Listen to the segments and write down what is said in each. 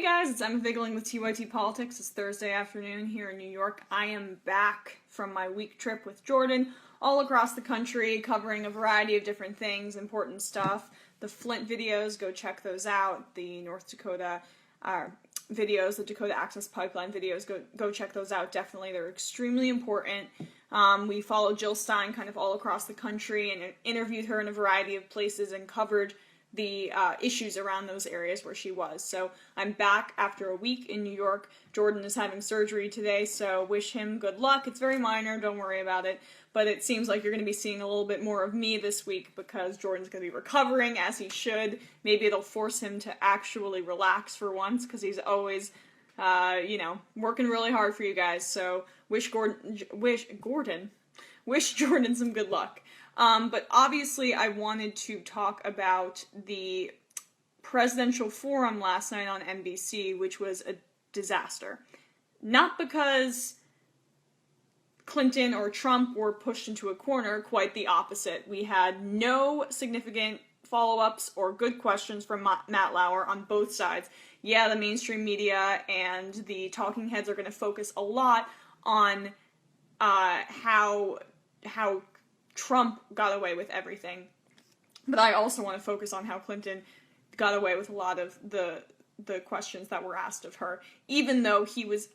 guys, it's Emma Vigling with TYT Politics. It's Thursday afternoon here in New York. I am back from my week trip with Jordan all across the country, covering a variety of different things, important stuff. The Flint videos, go check those out. The North Dakota videos, the Dakota Access Pipeline videos, go check those out. Definitely, they're extremely important. We followed Jill Stein kind of all across the country and interviewed her in a variety of places and covered the issues around those areas where she was. So I'm back after a week in New York. Jordan is having surgery today, so wish him good luck. It's very minor, don't worry about it. But it seems like you're going to be seeing a little bit more of me this week because Jordan's going to be recovering, as he should. Maybe it'll force him to actually relax for once, because he's always, working really hard for you guys. So wish Jordan some good luck. But obviously I wanted to talk about the presidential forum last night on NBC, which was a disaster. Not because Clinton or Trump were pushed into a corner, quite the opposite. We had no significant follow-ups or good questions from Matt Lauer on both sides. Yeah, the mainstream media and the talking heads are going to focus a lot on how Trump got away with everything. But I also want to focus on how Clinton got away with a lot of the questions that were asked of her, even though he was,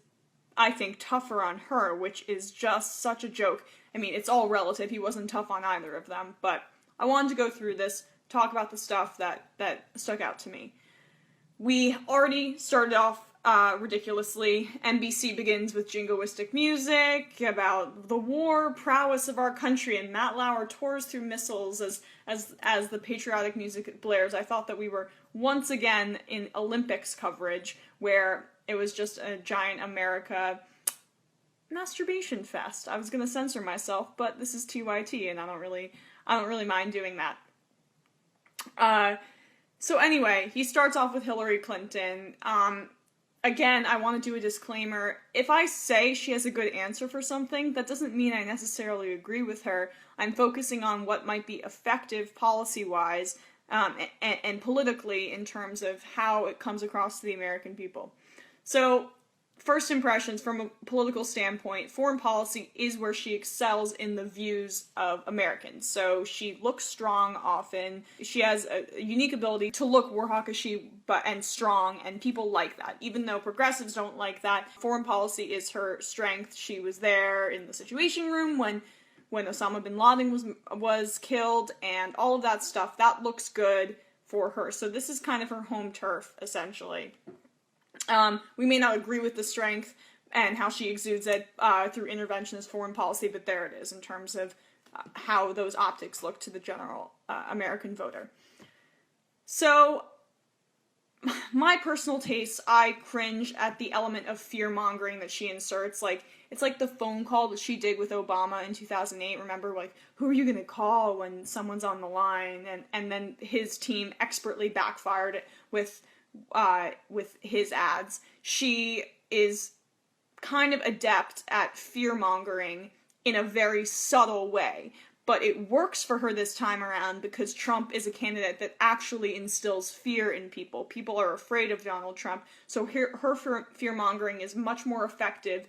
I think, tougher on her, which is just such a joke. I mean, it's all relative. He wasn't tough on either of them, but I wanted to go through this, talk about the stuff that stuck out to me. We already started off ridiculously. NBC begins with jingoistic music about the war prowess of our country, and Matt Lauer tours through missiles as the patriotic music blares. I thought that we were once again in Olympics coverage, where it was just a giant America masturbation fest. I was gonna censor myself, but this is TYT, and I don't really mind doing that. So anyway, he starts off with Hillary Clinton. Again, I want to do a disclaimer. If I say she has a good answer for something, that doesn't mean I necessarily agree with her. I'm focusing on what might be effective policy-wise and politically in terms of how it comes across to the American people. So, first impressions from a political standpoint, foreign policy is where she excels in the views of Americans. So she looks strong often. She has a unique ability to look war hawkish and strong, and people like that. Even though progressives don't like that, foreign policy is her strength. She was there in the Situation Room when Osama bin Laden was killed, and all of that stuff. That looks good for her. So this is kind of her home turf, essentially. We may not agree with the strength and how she exudes it through interventionist foreign policy, but there it is in terms of how those optics look to the general American voter. So, my personal tastes, I cringe at the element of fear-mongering that she inserts. It's like the phone call that she did with Obama in 2008. Remember, who are you going to call when someone's on the line? And then his team expertly backfired it with his ads. She is kind of adept at fear-mongering in a very subtle way, but it works for her this time around because Trump is a candidate that actually instills fear in people. People are afraid of Donald Trump, so her fear-mongering is much more effective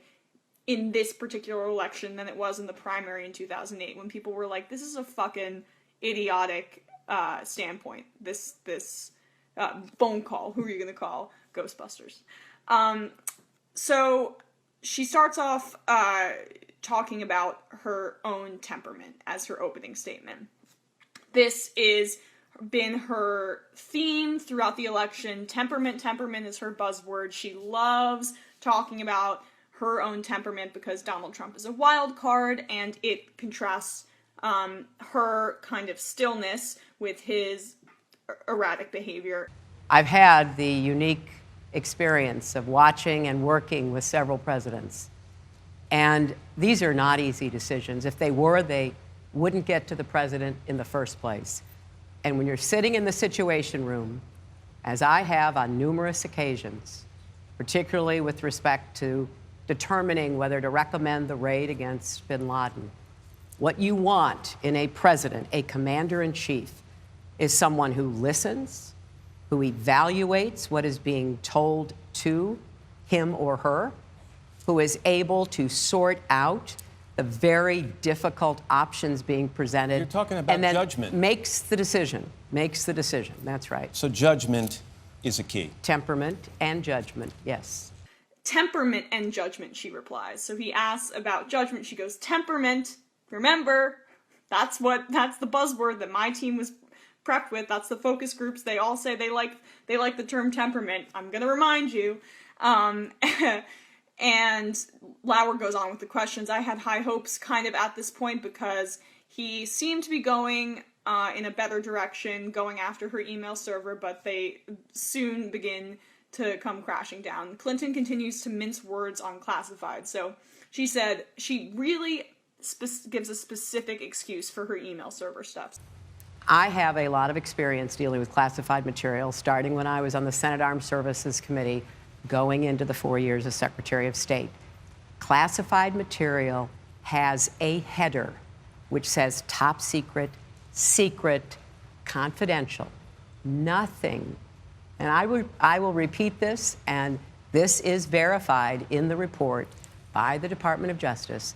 in this particular election than it was in the primary in 2008, when people were like, this is a fucking idiotic standpoint, this phone call. Who are you going to call? Ghostbusters. So she starts off talking about her own temperament as her opening statement. This is been her theme throughout the election. Temperament is her buzzword. She loves talking about her own temperament because Donald Trump is a wild card, and it contrasts her kind of stillness with his erratic behavior. I've had the unique experience of watching and working with several presidents. And these are not easy decisions. If they were, they wouldn't get to the president in the first place. And when you're sitting in the Situation Room, as I have on numerous occasions, particularly with respect to determining whether to recommend the raid against bin Laden, what you want in a president, a commander-in-chief, is someone who listens, who evaluates what is being told to him or her, who is able to sort out the very difficult options being presented. You're talking about and then judgment. Makes the decision. That's right. So judgment is a key. Temperament and judgment, yes. Temperament and judgment, she replies. So he asks about judgment. She goes, temperament. Remember, that's the buzzword that my team was prepped with. That's the focus groups. They all say they like the term temperament. I'm going to remind you. And Lauer goes on with the questions. I had high hopes kind of at this point because he seemed to be going in a better direction, going after her email server, but they soon begin to come crashing down. Clinton continues to mince words on classified. So she said she really gives a specific excuse for her email server stuff. I have a lot of experience dealing with classified material, starting when I was on the Senate Armed Services Committee, going into the 4 years as Secretary of State. Classified material has a header which says top secret, secret, confidential. Nothing, and I will repeat this, and this is verified in the report by the Department of Justice.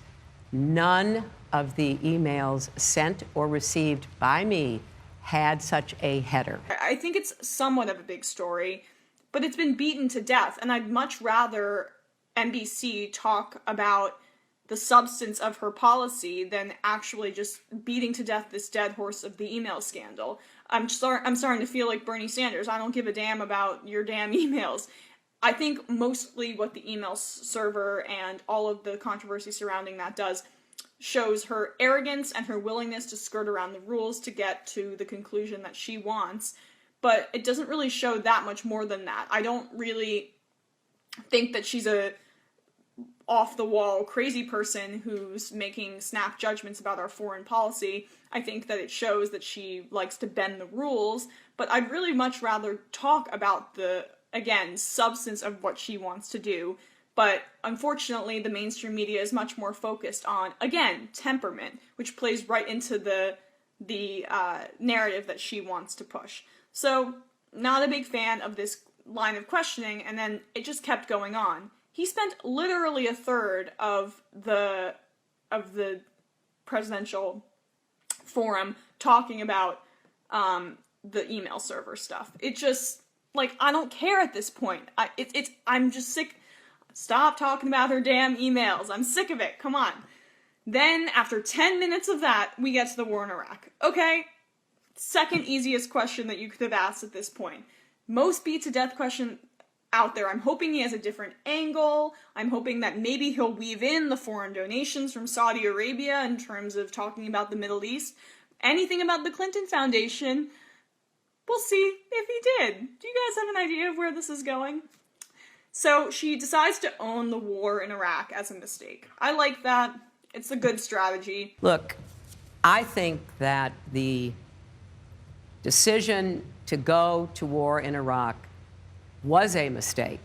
None of the emails sent or received by me had such a header. I think it's somewhat of a big story, but it's been beaten to death, and I'd much rather NBC talk about the substance of her policy than actually just beating to death this dead horse of the email scandal. I'm starting to feel like Bernie Sanders. I don't give a damn about your damn emails. I think mostly what the email server and all of the controversy surrounding that does shows her arrogance and her willingness to skirt around the rules to get to the conclusion that she wants. But it doesn't really show that much more than that. I don't really think that she's a off-the-wall crazy person who's making snap judgments about our foreign policy. I think that it shows that she likes to bend the rules, but I'd really much rather talk about the, again, substance of what she wants to do. But unfortunately, the mainstream media is much more focused on, again, temperament, which plays right into the narrative that she wants to push. So, not a big fan of this line of questioning, and then it just kept going on. He spent literally a third of the presidential forum talking about the email server stuff. It just, like, I don't care at this point. I'm just sick. Stop talking about her damn emails. I'm sick of it. Come on. Then, after 10 minutes of that, we get to the war in Iraq. Okay, second easiest question that you could have asked at this point. Most beat to death question out there. I'm hoping he has a different angle. I'm hoping that maybe he'll weave in the foreign donations from Saudi Arabia in terms of talking about the Middle East. Anything about the Clinton Foundation. We'll see if he did. Do you guys have an idea of where this is going? So she decides to own the war in Iraq as a mistake. I like that. It's a good strategy. Look, I think that the decision to go to war in Iraq was a mistake.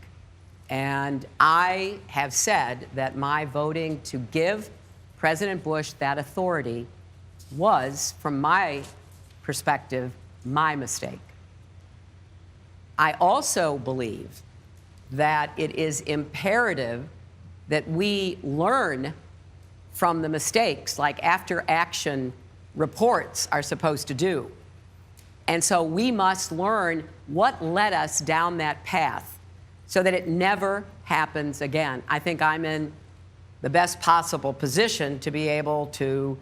And I have said that my voting to give President Bush that authority was, from my perspective, my mistake. I also believe that it is imperative that we learn from the mistakes, like after-action reports are supposed to do. And so we must learn what led us down that path so that it never happens again. I think I'm in the best possible position to be able to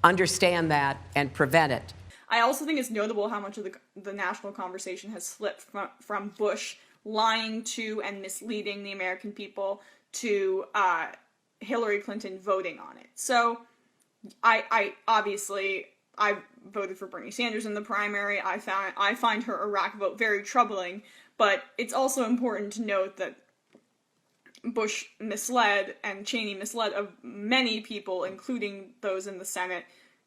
understand that and prevent it. I also think it's notable how much of the national conversation has slipped from Bush lying to and misleading the American people to Hillary Clinton voting on it. So I obviously voted for Bernie Sanders in the primary. I find her Iraq vote very troubling, but it's also important to note that Bush misled and Cheney misled of many people, including those in the Senate,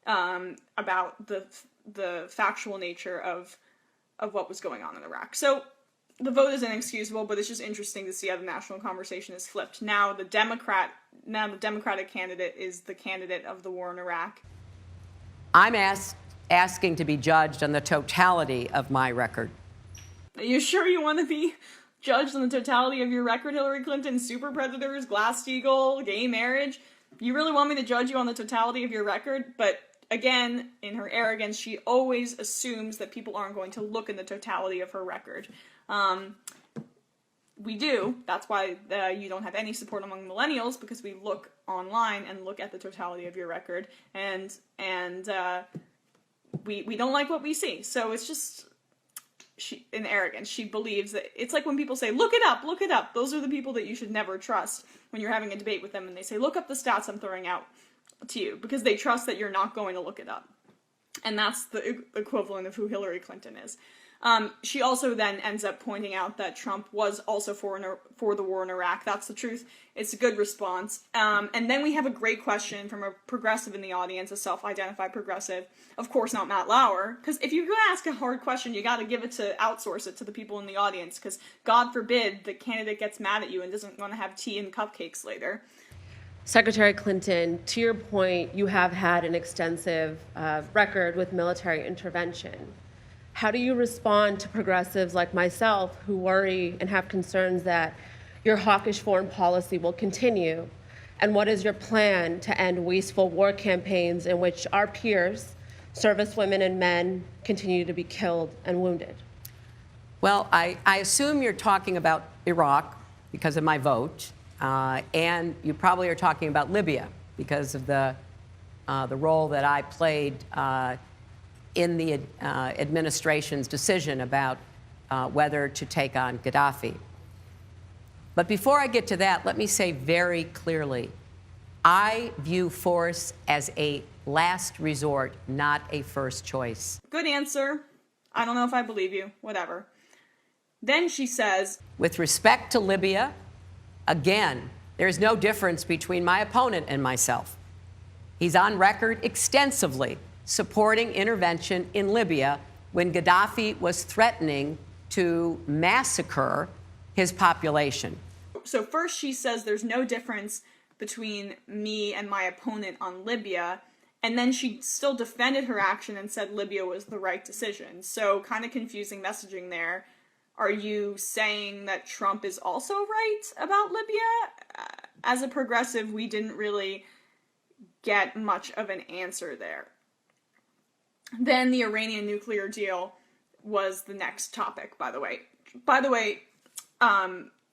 about the factual nature of what was going on in Iraq. So the vote is inexcusable, but it's just interesting to see how the national conversation is flipped. Now the Democratic candidate is the candidate of the war in Iraq. I'm asking to be judged on the totality of my record. Are you sure you want to be judged on the totality of your record, Hillary Clinton? Super Predators, Glass-Steagall, gay marriage? You really want me to judge you on the totality of your record? But again, in her arrogance, she always assumes that people aren't going to look in the totality of her record. We do. That's why you don't have any support among millennials, because we look online and look at the totality of your record, and we don't like what we see. So it's just in arrogance. She believes that it's like when people say, look it up, look it up. Those are the people that you should never trust when you're having a debate with them and they say, look up the stats I'm throwing out to you, because they trust that you're not going to look it up. And that's the equivalent of who Hillary Clinton is. She also then ends up pointing out that Trump was also for the war in Iraq. That's the truth. It's a good response. And then we have a great question from a progressive in the audience, a self-identified progressive. Of course, not Matt Lauer, because if you're going to ask a hard question, you got to outsource it to the people in the audience, because God forbid the candidate gets mad at you and doesn't want to have tea and cupcakes later. Secretary Clinton, to your point, you have had an extensive record with military intervention. How do you respond to progressives like myself who worry and have concerns that your hawkish foreign policy will continue? And what is your plan to end wasteful war campaigns in which our peers, service women and men, continue to be killed and wounded? Well, I assume you're talking about Iraq because of my vote, and you probably are talking about Libya because of the role that I played in the administration's decision about whether to take on Gaddafi. But before I get to that, let me say very clearly, I view force as a last resort, not a first choice. Good answer. I don't know if I believe you. Whatever. Then she says, with respect to Libya, again, there's no difference between my opponent and myself. He's on record extensively supporting intervention in Libya when Gaddafi was threatening to massacre his population. So first she says there's no difference between me and my opponent on Libya, and then she still defended her action and said Libya was the right decision. So kind of confusing messaging there. Are you saying that Trump is also right about Libya? As a progressive, we didn't really get much of an answer there. Then the Iranian nuclear deal was the next topic, by the way.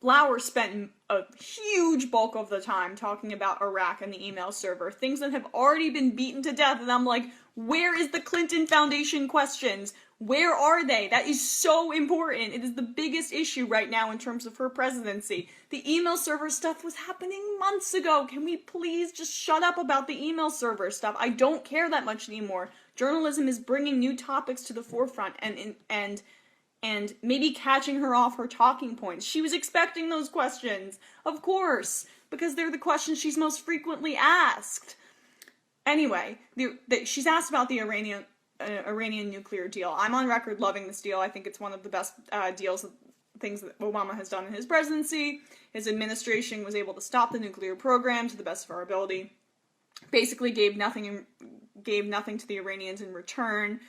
Lauer spent a huge bulk of the time talking about Iraq and the email server, things that have already been beaten to death, and I'm like, where is the Clinton Foundation questions? Where are they? That is so important. It is the biggest issue right now in terms of her presidency. The email server stuff was happening months ago. Can we please just shut up about the email server stuff? I don't care that much anymore. Journalism is bringing new topics to the forefront and maybe catching her off her talking points. She was expecting those questions, of course, because they're the questions she's most frequently asked. Anyway, she's asked about the Iranian nuclear deal. I'm on record loving this deal. I think it's one of the best things that Obama has done in his presidency. His administration was able to stop the nuclear program to the best of our ability. Basically gave nothing to the Iranians in return,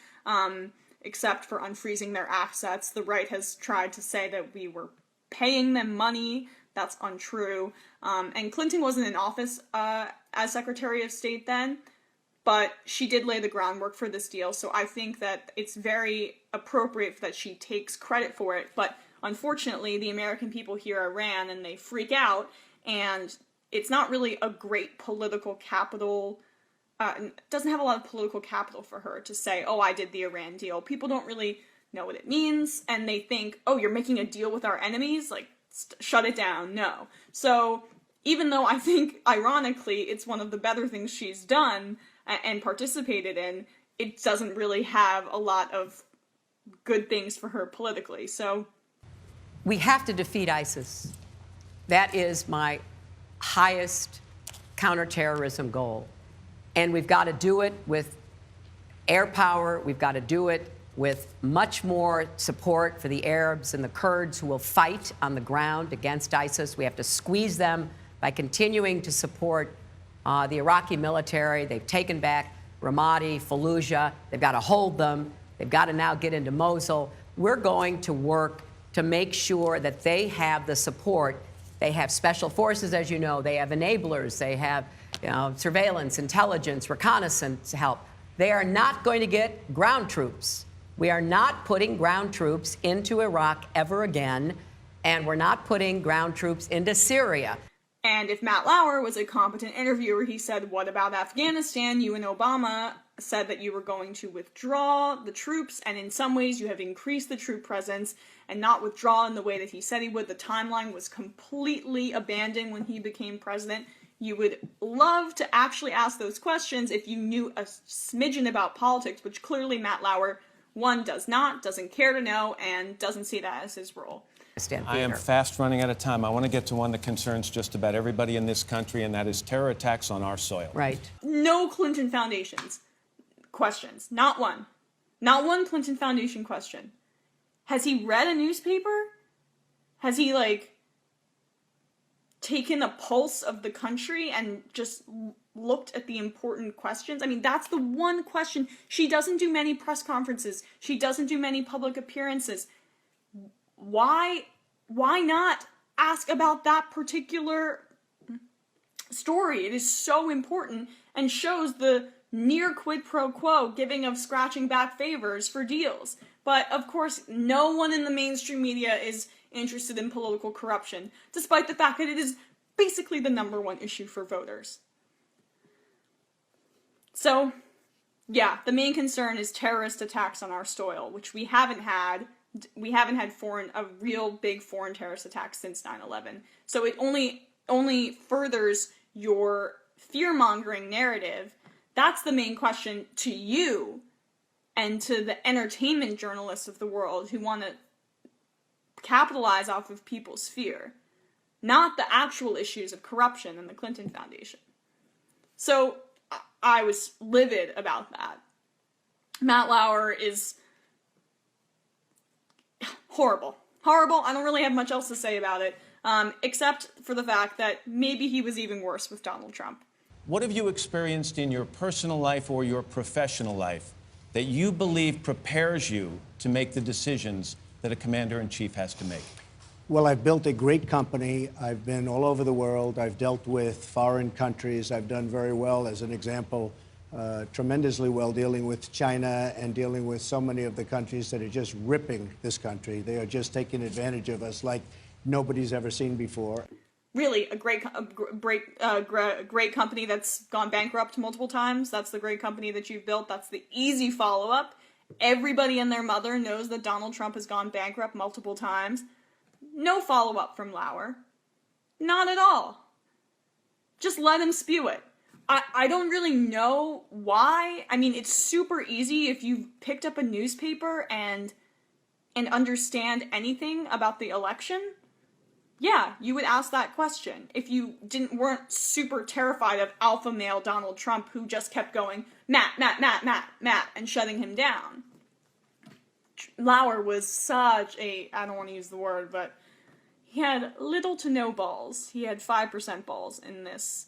except for unfreezing their assets. The right has tried to say that we were paying them money. That's untrue. And Clinton wasn't in office as Secretary of State then, but she did lay the groundwork for this deal, so I think that it's very appropriate that she takes credit for it. But unfortunately, the American people hear Iran and they freak out, and it's not really a great political capital. Doesn't have a lot of political capital for her to say, oh, I did the Iran deal. People don't really know what it means, and they think, oh, you're making a deal with our enemies? Like, shut it down. No. So, even though I think, ironically, it's one of the better things she's done and participated in, it doesn't really have a lot of good things for her politically. So, we have to defeat ISIS. That is my highest counterterrorism goal. And we've got to do it with air power. We've got to do it with much more support for the Arabs and the Kurds who will fight on the ground against ISIS. We have to squeeze them by continuing to support the Iraqi military. They've taken back Ramadi, Fallujah. They've got to hold them. They've got to now get into Mosul. we're going to work to make sure that they have the support. They have special forces, as you know. They have enablers. They have surveillance, intelligence, reconnaissance help. They are not going to get ground troops. We are not putting ground troops into Iraq ever again, and we're not putting ground troops into Syria. And if Matt Lauer was a competent interviewer, he said, what about Afghanistan? You and Obama said that you were going to withdraw the troops, and in some ways you have increased the troop presence and not withdraw in the way that he said he would. The timeline was completely abandoned when he became president. You would love to actually ask those questions if you knew a smidgen about politics, which clearly Matt Lauer, one, doesn't care to know, and doesn't see that as his role. I am fast running out of time. I want to get to one that concerns just about everybody in this country, and that is terror attacks on our soil. Right. No Clinton Foundation's questions. Not one. Not one Clinton Foundation question. Has he read a newspaper? Has he, taken a pulse of the country and just looked at the important questions? I mean, that's the one question. She doesn't do many press conferences. She doesn't do many public appearances. Why not ask about that particular story? It is so important and shows the near quid pro quo giving of scratching back favors for deals. But of course, no one in the mainstream media is interested in political corruption, despite the fact that it is basically the #1 issue for voters. So, yeah, the main concern is terrorist attacks on our soil, which we haven't had. We haven't had a real big foreign terrorist attack since 9/11. So it only furthers your fear-mongering narrative. That's the main question to you and to the entertainment journalists of the world who want to capitalize off of people's fear, not the actual issues of corruption in the Clinton Foundation. So I was livid about that. Matt Lauer is horrible. Horrible. I don't really have much else to say about it, except for the fact that maybe he was even worse with Donald Trump. What have you experienced in your personal life or your professional life that you believe prepares you to make the decisions that a commander-in-chief has to make? Well, I've built a great company. I've been all over the world. I've dealt with foreign countries. I've done very well, as an example, tremendously well dealing with China and dealing with so many of the countries that are just ripping this country. They are just taking advantage of us like nobody's ever seen before. Really, a great company that's gone bankrupt multiple times. That's the great company that you've built. That's the easy follow-up. Everybody and their mother knows that Donald Trump has gone bankrupt multiple times. No follow-up from Lauer. Not at all. Just let him spew it. I don't really know why. I mean, it's super easy if you've picked up a newspaper and understand anything about the election. Yeah, you would ask that question if you weren't super terrified of alpha male Donald Trump, who just kept going, Matt, and shutting him down. Lauer was such a, I don't want to use the word, but he had little to no balls. He had 5% balls in this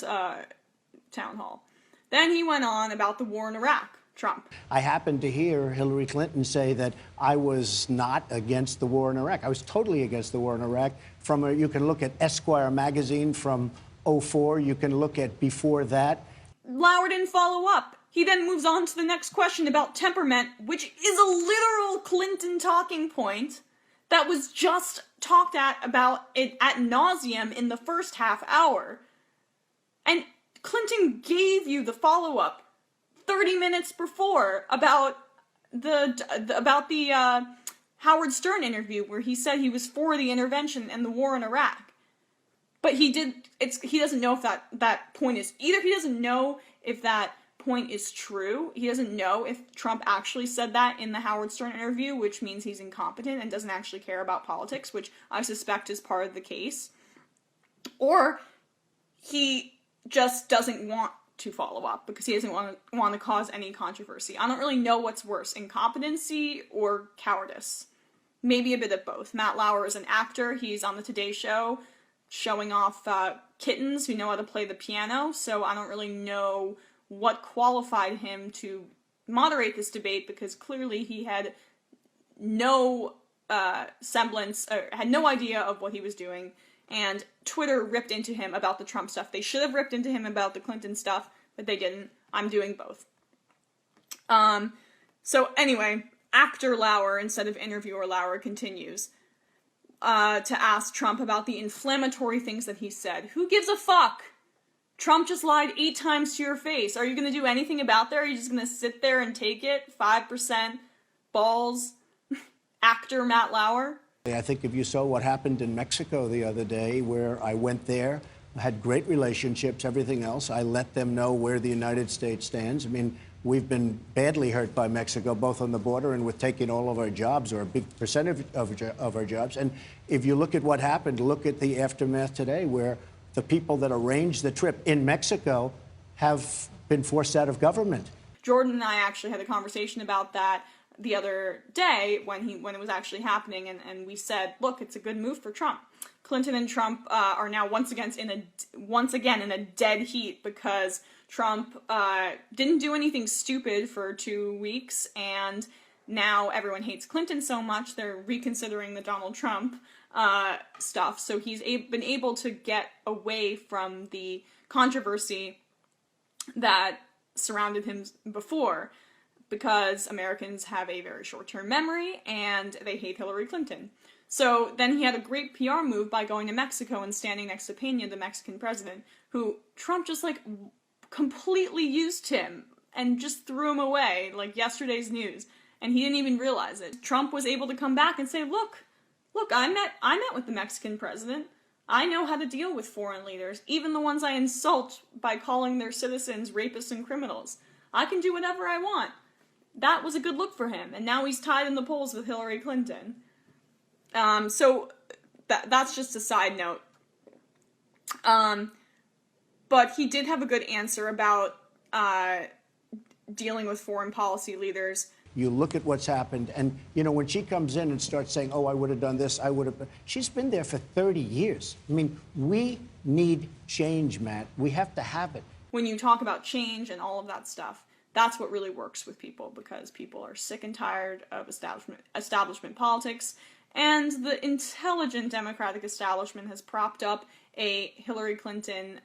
town hall. Then he went on about the war in Iraq. Trump. I happened to hear Hillary Clinton say that I was not against the war in Iraq. I was totally against the war in Iraq. You can look at Esquire magazine from '04. You can look at before that. Lauer didn't follow up. He then moves on to the next question about temperament, which is a literal Clinton talking point that was just talked about it ad nauseum in the first half hour. And Clinton gave you the follow-up 30 minutes before about the Howard Stern interview where he said he was for the intervention and the war in Iraq. But he doesn't know if that point is, either he doesn't know if that point is true, he doesn't know if Trump actually said that in the Howard Stern interview, which means he's incompetent and doesn't actually care about politics, which I suspect is part of the case, or he just doesn't want to follow up because he doesn't want to cause any controversy. I don't really know what's worse, incompetency or cowardice. Maybe a bit of both. Matt Lauer is an actor. He's on the Today Show showing off kittens who know how to play the piano, so I don't really know what qualified him to moderate this debate because clearly he had no semblance, or had no idea of what he was doing, and Twitter ripped into him about the Trump stuff. They should have ripped into him about the Clinton stuff, but they didn't. I'm doing both. So anyway, actor Lauer instead of interviewer Lauer continues to ask Trump about the inflammatory things that he said. Who gives a fuck? Trump just lied 8 times to your face. Are you going to do anything about that? Or are you just going to sit there and take it? 5% balls. Actor Matt Lauer. I think if you saw what happened in Mexico the other day, where I went there, had great relationships, everything else. I let them know where the United States stands. I mean, we've been badly hurt by Mexico, both on the border and with taking all of our jobs, or a big percentage of our jobs. And if you look at what happened, look at the aftermath today, where the people that arranged the trip in Mexico have been forced out of government. Jordan and I actually had a conversation about that the other day when it was actually happening, and we said, look, it's a good move for Trump. Clinton and Trump are now once again in a dead heat because Trump didn't do anything stupid for 2 weeks, and now everyone hates Clinton so much they're reconsidering the Donald Trump stuff. So he's been able to get away from the controversy that surrounded him before, because Americans have a very short-term memory and they hate Hillary Clinton. So then he had a great PR move by going to Mexico and standing next to Peña, the Mexican president, who Trump just like completely used him and just threw him away like yesterday's news, and he didn't even realize it. Trump was able to come back and say, look, I met with the Mexican president. I know how to deal with foreign leaders, even the ones I insult by calling their citizens rapists and criminals. I can do whatever I want. That was a good look for him, and now he's tied in the polls with Hillary Clinton. So that's just a side note. But he did have a good answer about dealing with foreign policy leaders. You look at what's happened, and, you know, when she comes in and starts saying, oh, I would have done this, I would have... She's been there for 30 years. I mean, we need change, Matt. We have to have it. When you talk about change and all of that stuff, that's what really works with people, because people are sick and tired of establishment politics, and the intelligent Democratic establishment has propped up a Hillary Clinton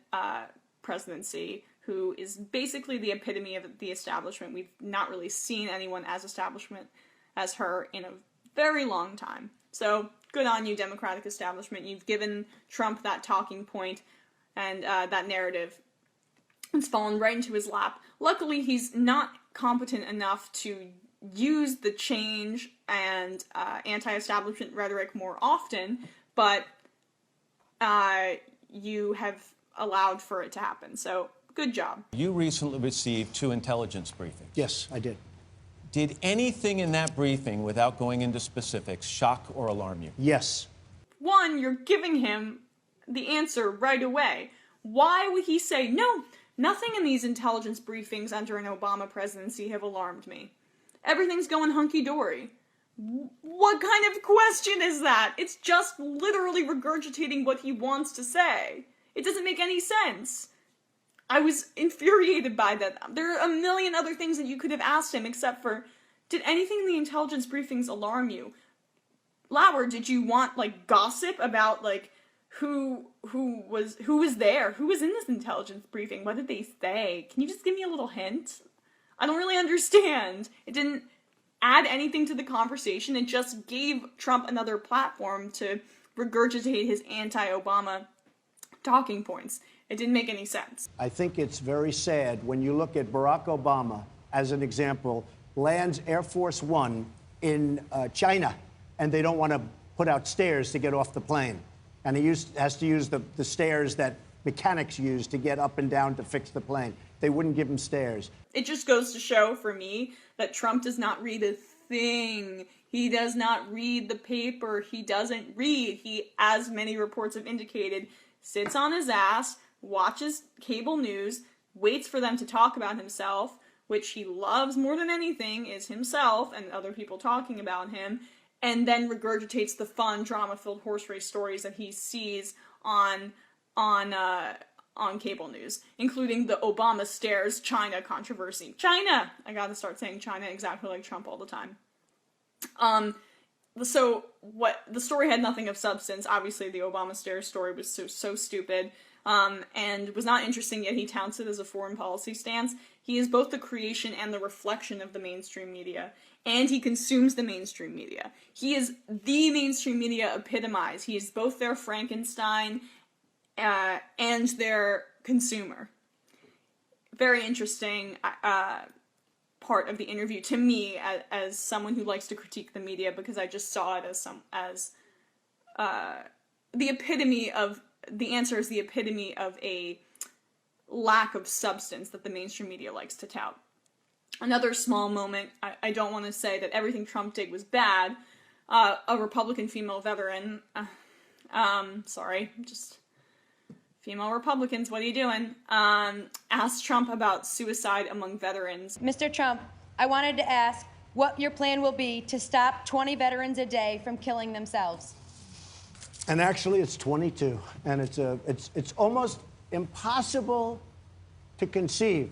presidency who is basically the epitome of the establishment. We've not really seen anyone as establishment as her in a very long time. So good on you, Democratic establishment. You've given Trump that talking point and that narrative. It's fallen right into his lap. Luckily, he's not competent enough to use the change and anti-establishment rhetoric more often, but you have allowed for it to happen. So, good job. You recently received 2 intelligence briefings. Yes, I did. Did anything in that briefing, without going into specifics, shock or alarm you? Yes. One, you're giving him the answer right away. Why would he say, no, nothing in these intelligence briefings under an Obama presidency have alarmed me. Everything's going hunky-dory. What kind of question is that? It's just literally regurgitating what he wants to say. It doesn't make any sense. I was infuriated by that. There are a million other things that you could have asked him, except for, did anything in the intelligence briefings alarm you? Lauer, did you want, like, gossip about, like, who was there? Who was in this intelligence briefing? What did they say? Can you just give me a little hint? I don't really understand. It didn't add anything to the conversation. It just gave Trump another platform to regurgitate his anti-Obama talking points. It didn't make any sense. I think it's very sad when you look at Barack Obama, as an example, lands Air Force One in China, and they don't want to put out stairs to get off the plane. And he has to use the stairs that mechanics use to get up and down to fix the plane. They wouldn't give him stairs. It just goes to show, for me, that Trump does not read a thing. He does not read the paper. He doesn't read. He, as many reports have indicated, sits on his ass, watches cable news, waits for them to talk about himself, which he loves more than anything is himself and other people talking about him, and then regurgitates the fun, drama-filled horse race stories that he sees on cable news, including the Obama stairs China controversy. China! I gotta start saying China exactly like Trump all the time. so what the story had nothing of substance. Obviously, the Obama story was so stupid, and was not interesting. Yet he touts it as a foreign policy stance. He is both the creation and the reflection of the mainstream media, and he consumes the mainstream media. He is the mainstream media epitomized. He is both their Frankenstein and their consumer. Very interesting part of the interview to me as someone who likes to critique the media, because I just saw it as the epitome of the answer is the epitome of a lack of substance that the mainstream media likes to tout. Another small moment, I don't want to say that everything Trump did was bad. A Republican female veteran, female Republicans, what are you doing? Asked Trump about suicide among veterans. Mr. Trump, I wanted to ask what your plan will be to stop 20 veterans a day from killing themselves. And actually, it's 22, and it's almost impossible to conceive.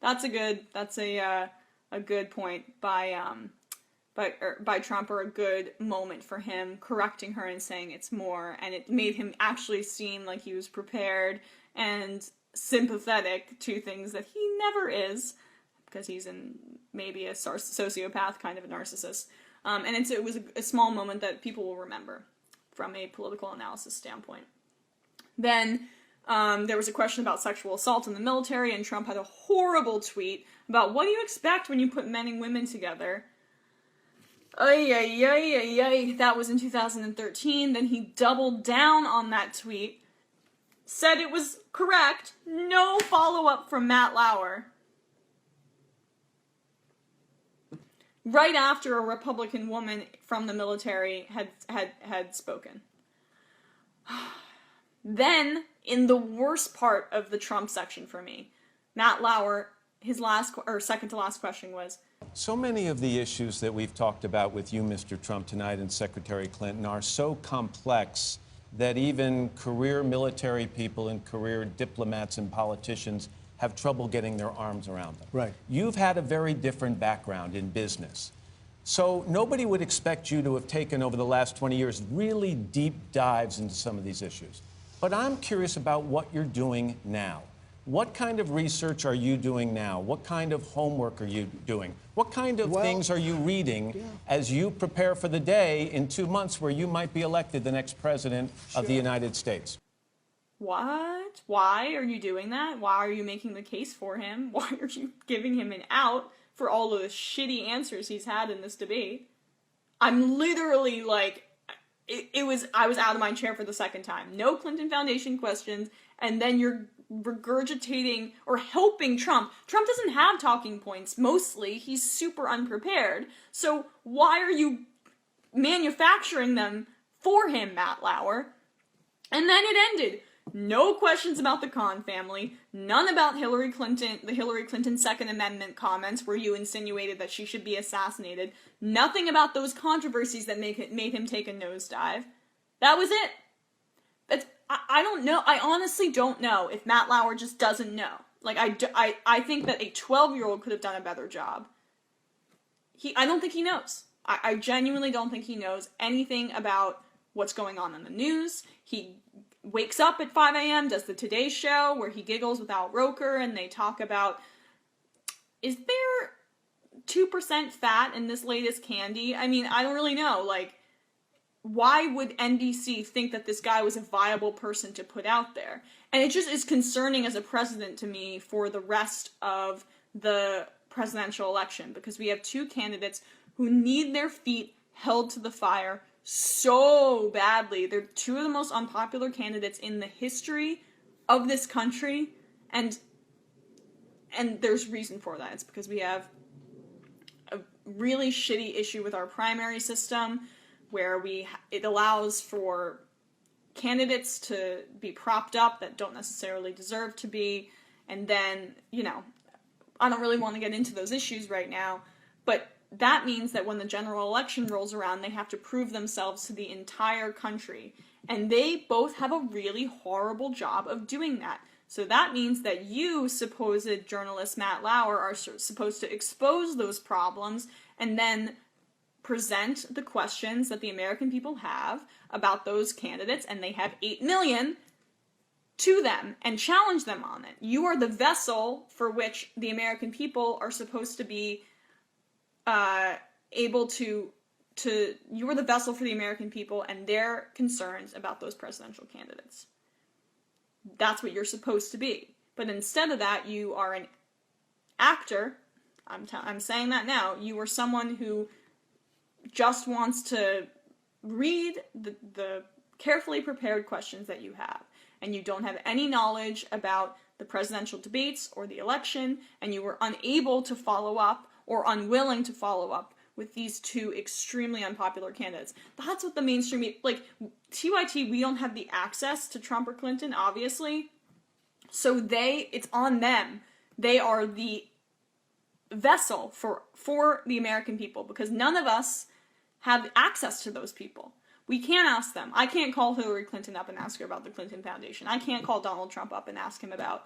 That's a good point by Trump, or a good moment for him correcting her and saying it's more, and it made him actually seem like he was prepared and sympathetic to things that he never is, because he's maybe a sociopath, kind of a narcissist. And it was a small moment that people will remember from a political analysis standpoint. Then there was a question about sexual assault in the military, and Trump had a horrible tweet about what do you expect when you put men and women together. That was in 2013. Then he doubled down on that tweet, said it was correct, no follow-up from Matt Lauer. Right after a Republican woman from the military had spoken. Then, in the worst part of the Trump section for me, Matt Lauer, his second to last question was, so many of the issues that we've talked about with you, Mr. Trump, tonight, and Secretary Clinton are so complex that even career military people and career diplomats and politicians have trouble getting their arms around them. Right. You've had a very different background in business. So nobody would expect you to have taken, over the last 20 years, really deep dives into some of these issues. But I'm curious about what you're doing now. What kind of research are you doing now? What kind of homework are you doing? What kind of things are you reading as you prepare for the day in 2 months where you might be elected the next president of the United States? What? Why are you doing that? Why are you making the case for him? Why are you giving him an out for all of the shitty answers he's had in this debate? I'm literally like, I was out of my chair for the second time. No Clinton Foundation questions, and then you're regurgitating or helping Trump. Trump doesn't have talking points, mostly. He's super unprepared. So why are you manufacturing them for him, Matt Lauer? And then it ended. No questions about the Khan family, none about Hillary Clinton, the Hillary Clinton Second Amendment comments where you insinuated that she should be assassinated, nothing about those controversies that made him take a nosedive. That was it. I don't know. I honestly don't know if Matt Lauer just doesn't know. Like, I think that a 12-year-old could have done a better job. I don't think he knows. I genuinely don't think he knows anything about what's going on in the news. He wakes up at 5 a.m., does the Today Show, where he giggles with Al Roker, and they talk about, is there 2% fat in this latest candy? I mean, I don't really know. Like, why would NBC think that this guy was a viable person to put out there? And it just is concerning as a president to me for the rest of the presidential election, because we have two candidates who need their feet held to the fire so badly. They're two of the most unpopular candidates in the history of this country, and there's reason for that. It's because we have a really shitty issue with our primary system, where it allows for candidates to be propped up that don't necessarily deserve to be, and then, I don't really want to get into those issues right now, but that means that when the general election rolls around, they have to prove themselves to the entire country. And they both have a really horrible job of doing that. So that means that you, supposed journalist Matt Lauer, are supposed to expose those problems and then present the questions that the American people have about those candidates, and they have 8 million, to them and challenge them on it. You are the vessel for which the American people are supposed to be able to you are the vessel for the American people and their concerns about those presidential candidates. That's what you're supposed to be. But instead of that, you are an actor. I'm saying that now. You are someone who just wants to read the carefully prepared questions that you have, and you don't have any knowledge about the presidential debates or the election, and you were unable to follow up or unwilling to follow up with these two extremely unpopular candidates. That's what the mainstream, like, TYT, we don't have the access to Trump or Clinton, obviously, so it's on them. They are the vessel for the American people, because none of us have access to those people. We can't ask them. I can't call Hillary Clinton up and ask her about the Clinton Foundation. I can't call Donald Trump up and ask him about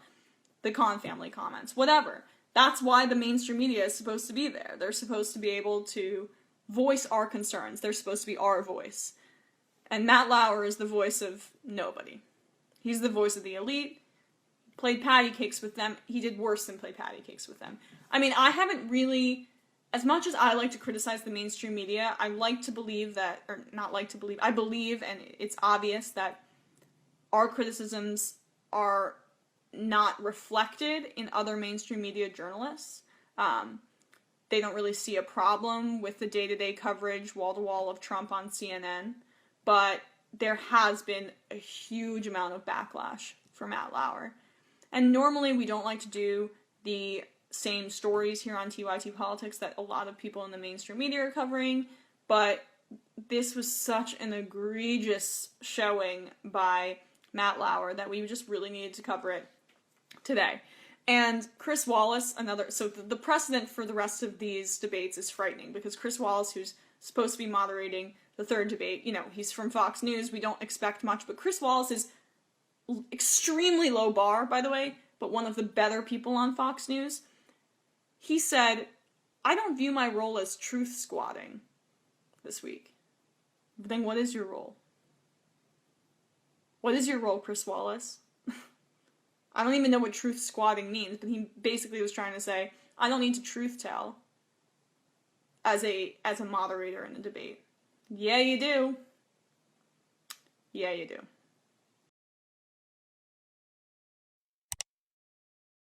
the Khan family comments. Whatever. That's why the mainstream media is supposed to be there. They're supposed to be able to voice our concerns. They're supposed to be our voice. And Matt Lauer is the voice of nobody. He's the voice of the elite. Played patty cakes with them. He did worse than play patty cakes with them. I mean, I haven't really... As much as I like to criticize the mainstream media, I like to believe that, or not like to believe, I believe, and it's obvious, that our criticisms are not reflected in other mainstream media journalists. They don't really see a problem with the day-to-day coverage, wall-to-wall, of Trump on CNN, but there has been a huge amount of backlash for Matt Lauer. And normally we don't like to do the same stories here on TYT Politics that a lot of people in the mainstream media are covering, but this was such an egregious showing by Matt Lauer that we just really needed to cover it today. And Chris Wallace, so the precedent for the rest of these debates is frightening, because Chris Wallace, who's supposed to be moderating the third debate, he's from Fox News, we don't expect much, but Chris Wallace is extremely low bar, by the way, but one of the better people on Fox News. He said, I don't view my role as truth squatting this week. But then what is your role? What is your role, Chris Wallace? I don't even know what truth squatting means, but he basically was trying to say, I don't need to truth tell as a moderator in a debate. Yeah, you do. Yeah, you do.